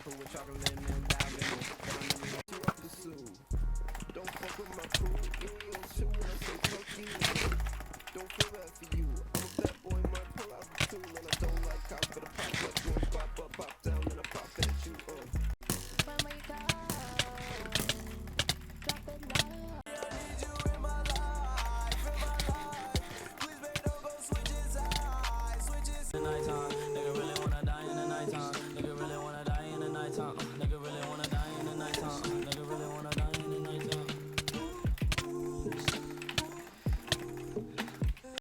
cool with chocolate and them diamonds. You up the suit. Don't fuck with my crew. You ain't on two when I say fuck you. Don't feel bad for you.